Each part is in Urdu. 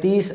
30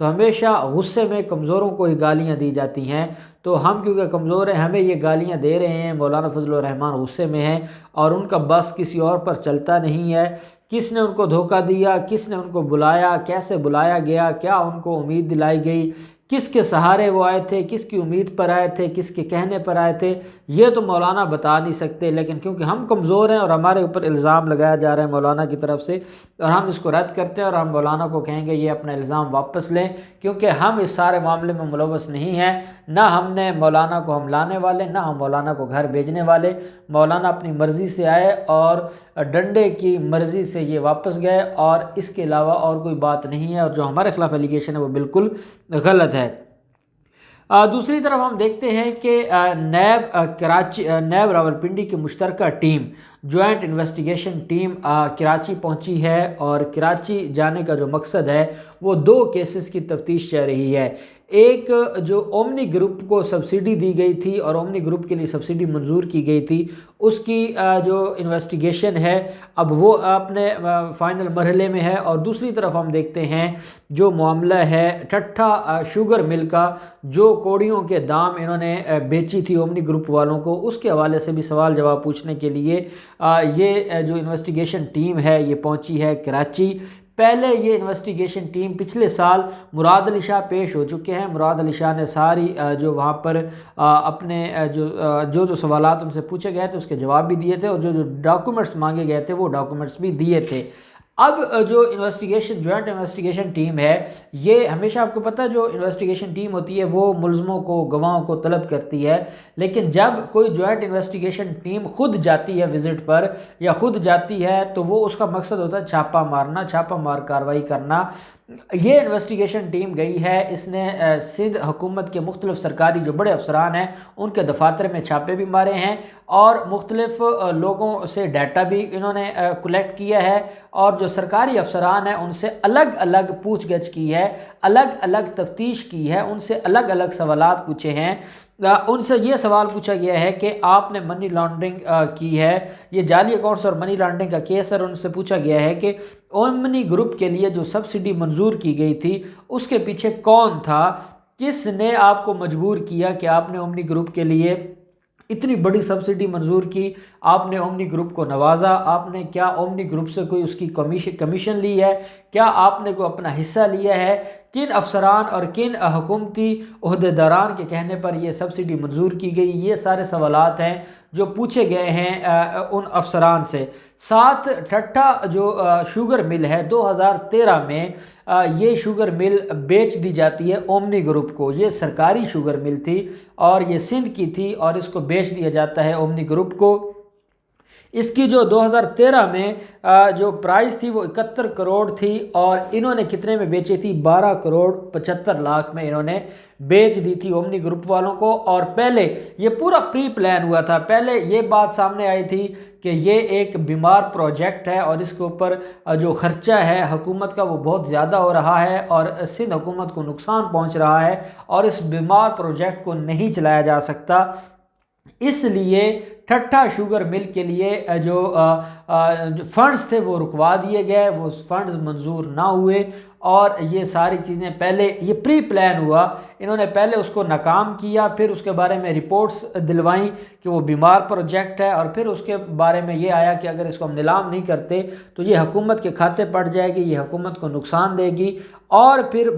تو ہمیشہ غصے میں کمزوروں کو ہی گالیاں دی جاتی ہیں، تو ہم کیونکہ کمزور ہیں ہمیں یہ گالیاں دے رہے ہیں۔ مولانا فضل الرحمان غصے میں ہیں اور ان کا بس کسی اور پر چلتا نہیں ہے۔ کس نے ان کو دھوکہ دیا، کس نے ان کو بلایا، کیسے بلایا گیا، کیا ان کو امید دلائی گئی، کس کے سہارے وہ آئے تھے، کس کی امید پر آئے تھے، کس کے کہنے پر آئے تھے، یہ تو مولانا بتا نہیں سکتے، لیکن کیونکہ ہم کمزور ہیں اور ہمارے اوپر الزام لگایا جا رہا ہے مولانا کی طرف سے، اور ہم اس کو رد کرتے ہیں اور ہم مولانا کو کہیں گے یہ اپنا الزام واپس لیں، کیونکہ ہم اس سارے معاملے میں ملوث نہیں ہیں، نہ ہم نے مولانا کو ہم لانے والے، نہ ہم مولانا کو گھر بھیجنے والے۔ مولانا اپنی مرضی سے آئے اور ڈنڈے کی مرضی سے یہ واپس گئے، اور اس کے علاوہ اور کوئی بات نہیں ہے، اور جو ہمارے خلاف ایلیگیشن ہے وہ بالکل غلط ہے۔ دوسری طرف ہم دیکھتے ہیں کہ نیب راولپنڈی کی مشترکہ team, joint investigation team Karachi پہنچی ہے، اور کراچی جانے کا جو مقصد ہے وہ 2 کیسز کی تفتیش چل رہی ہے۔ ایک جو اومنی گروپ کو سبسڈی دی گئی تھی اور اومنی گروپ کے لیے سبسڈی منظور کی گئی تھی، اس کی جو انویسٹیگیشن ہے اب وہ اپنے فائنل مرحلے میں ہے، اور دوسری طرف ہم دیکھتے ہیں جو معاملہ ہے ٹھٹھا شوگر مل کا، جو کوڑیوں کے دام انہوں نے بیچی تھی اومنی گروپ والوں کو، اس کے حوالے سے بھی سوال جواب پوچھنے کے لیے یہ جو انویسٹیگیشن ٹیم ہے یہ پہنچی ہے کراچی۔ پہلے یہ انویسٹیگیشن ٹیم پچھلے سال مراد علی شاہ پیش ہو چکے ہیں، مراد علی شاہ نے ساری جو وہاں پر اپنے جو سوالات ان سے پوچھے گئے تھے اس کے جواب بھی دیے تھے، اور جو ڈاکومنٹس مانگے گئے تھے وہ ڈاکومنٹس بھی دیے تھے۔ اب جو جوائنٹ انویسٹیگیشن ٹیم ہے، یہ ہمیشہ آپ کو پتہ ہے جو انویسٹیگیشن ٹیم ہوتی ہے وہ ملزموں کو، گواہوں کو طلب کرتی ہے، لیکن جب کوئی جوائنٹ انویسٹیگیشن ٹیم خود جاتی ہے وزٹ پر یا خود جاتی ہے تو وہ اس کا مقصد ہوتا ہے چھاپہ مارنا، چھاپہ مار کارروائی کرنا۔ یہ انویسٹیگیشن ٹیم گئی ہے، اس نے سندھ حکومت کے مختلف سرکاری جو بڑے افسران ہیں ان کے دفاتر میں چھاپے بھی مارے ہیں، اور مختلف لوگوں سے ڈیٹا بھی انہوں نے کلیکٹ کیا ہے، اور جو سرکاری افسران ہیں ان سے الگ الگ پوچھ گچھ کی ہے، الگ الگ تفتیش کی ہے، ان سے الگ الگ سوالات پوچھے ہیں۔ ان سے یہ سوال پوچھا گیا ہے کہ آپ نے منی لانڈرنگ کی ہے، یہ جعلی اکاؤنٹس اور منی لانڈرنگ کا کیس ہے، اور ان سے پوچھا گیا ہے کہ اومنی گروپ کے لیے جو سبسڈی منظور کی گئی تھی اس کے پیچھے کون تھا، کس نے آپ کو مجبور کیا کہ آپ نے اومنی گروپ کے لیے اتنی بڑی سبسڈی منظور کی، آپ نے اومنی گروپ کو نوازا، آپ نے کیا اومنی گروپ سے کوئی اس کی کمیشن لی ہے، کیا آپ نے کوئی اپنا حصہ لیا ہے، کن افسران اور کن حکومتی عہدیداران کے کہنے پر یہ سبسڈی منظور کی گئی، یہ سارے سوالات ہیں جو پوچھے گئے ہیں ان افسران سے۔ ساتھ ٹھٹھا جو شوگر مل ہے 2013 میں یہ شوگر مل بیچ دی جاتی ہے اومنی گروپ کو، یہ سرکاری شوگر مل تھی اور یہ سندھ کی تھی، اور اس کو بیچ دیا جاتا ہے اومنی گروپ کو۔ اس کی جو 2013 میں جو پرائز تھی وہ 71 کروڑ تھی، اور انہوں نے کتنے میں بیچی تھی، 12 کروڑ 75 لاکھ میں انہوں نے بیچ دی تھی اومنی گروپ والوں کو۔ اور پہلے یہ پورا پری پلان ہوا تھا، پہلے یہ بات سامنے آئی تھی کہ یہ ایک بیمار پروجیکٹ ہے اور اس کے اوپر جو خرچہ ہے حکومت کا وہ بہت زیادہ ہو رہا ہے، اور سندھ حکومت کو نقصان پہنچ رہا ہے، اور اس بیمار پروجیکٹ کو نہیں چلایا جا سکتا، اس لیے ٹھٹھا شوگر مل کے لیے جو فنڈز تھے وہ رکوا دیے گئے، وہ فنڈز منظور نہ ہوئے، اور یہ ساری چیزیں پہلے یہ پری پلان ہوا، انہوں نے پہلے اس کو ناکام کیا، پھر اس کے بارے میں رپورٹس دلوائیں کہ وہ بیمار پروجیکٹ ہے، اور پھر اس کے بارے میں یہ آیا کہ اگر اس کو ہم نیلام نہیں کرتے تو یہ حکومت کے کھاتے پڑ جائے گی، یہ حکومت کو نقصان دے گی، اور پھر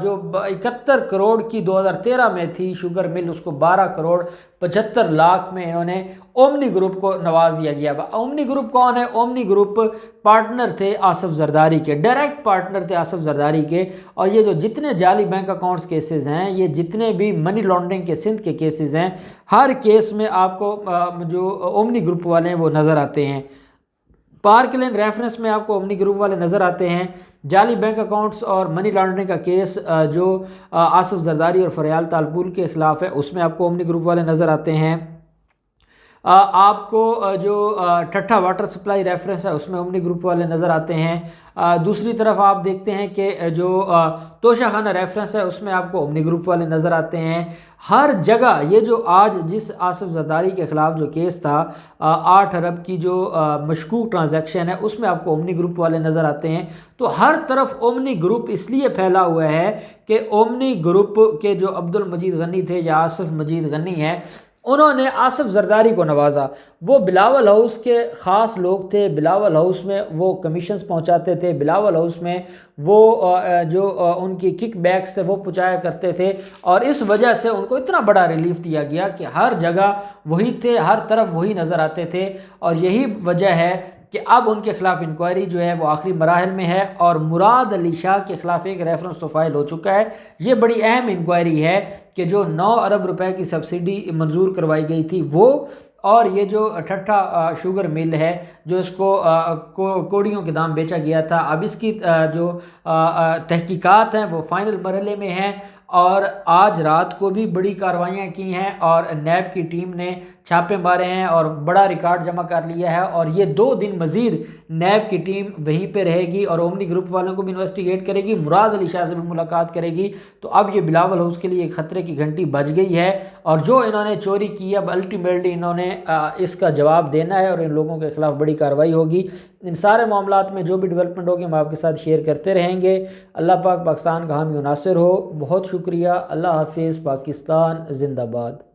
جو 71 کروڑ کی 2013 میں تھی شوگر مل، اس کو 12 کروڑ 75 لاکھ میں انہوں نے اومنی گروپ کو نواز دیا گیا۔ اومنی گروپ کون ہے؟ اومنی گروپ پارٹنر تھے آصف زرداری کے، ڈائریکٹ پارٹنر تھے آصف زرداری کے، اور یہ جو جتنے جعلی بینک اکاؤنٹس کیسز ہیں، یہ جتنے بھی منی لانڈرنگ کے سندھ کے کیسز ہیں، ہر کیس میں آپ کو جو اومنی گروپ والے ہیں وہ نظر آتے ہیں۔ پارک لین ریفرنس میں آپ کو اومنی گروپ والے نظر آتے ہیں، جعلی بینک اکاؤنٹس اور منی لانڈرنگ کا کیس جو آصف زرداری اور فریال تالپور کے خلاف ہے اس میں آپ کو اومنی گروپ والے نظر آتے ہیں۔ آپ کو جو ٹھٹھا واٹر سپلائی ریفرنس ہے اس میں اومنی گروپ والے نظر آتے ہیں۔ دوسری طرف آپ دیکھتے ہیں کہ جو توشہ خانہ ریفرنس ہے اس میں آپ کو اومنی گروپ والے نظر آتے ہیں۔ ہر جگہ یہ جو آج جس آصف زرداری کے خلاف جو کیس تھا 8 ارب کی جو مشکوک ٹرانزیکشن ہے اس میں آپ کو اومنی گروپ والے نظر آتے ہیں۔ تو ہر طرف اومنی گروپ اس لیے پھیلا ہوا ہے کہ اومنی گروپ کے جو عبد المجید غنی تھے یا آصف مجید غنی ہیں، انہوں نے آصف زرداری کو نوازا۔ وہ بلاول ہاؤس کے خاص لوگ تھے، بلاول ہاؤس میں وہ کمیشنز پہنچاتے تھے، بلاول ہاؤس میں وہ جو ان کی کک بیکس تھے وہ پہنچایا کرتے تھے، اور اس وجہ سے ان کو اتنا بڑا ریلیف دیا گیا کہ ہر جگہ وہی تھے، ہر طرف وہی نظر آتے تھے۔ اور یہی وجہ ہے کہ اب ان کے خلاف انکوائری جو ہے وہ آخری مراحل میں ہے، اور مراد علی شاہ کے خلاف ایک ریفرنس تو فائل ہو چکا ہے۔ یہ بڑی اہم انکوائری ہے کہ جو 9 ارب روپے کی سبسڈی منظور کروائی گئی تھی وہ، اور یہ جو ٹھٹھا شوگر مل ہے جو اس کو کوڑیوں کے دام بیچا گیا تھا، اب اس کی جو تحقیقات ہیں وہ فائنل مرحلے میں ہیں، اور آج رات کو بھی بڑی کارروائیاں کی ہیں اور نیب کی ٹیم نے چھاپے مارے ہیں اور بڑا ریکارڈ جمع کر لیا ہے، اور یہ 2 دن مزید نیب کی ٹیم وہیں پہ رہے گی اور اومنی گروپ والوں کو بھی انویسٹیگیٹ کرے گی، مراد علی شاہ سے بھی ملاقات کرے گی۔ تو اب یہ بلاول ہاؤس کے لیے ایک خطرے کی گھنٹی بج گئی ہے، اور جو انہوں نے چوری کی اب الٹیمیٹلی انہوں نے اس کا جواب دینا ہے، اور ان لوگوں کے خلاف بڑی کارروائی ہوگی۔ ان سارے معاملات میں جو بھی ڈیولپمنٹ ہوگی ہم آپ کے ساتھ شیئر کرتے رہیں گے۔ اللہ پاک پاکستان کا حامی و ناصر ہو۔ بہت شکریہ۔ اللہ حافظ۔ پاکستان زندہ باد۔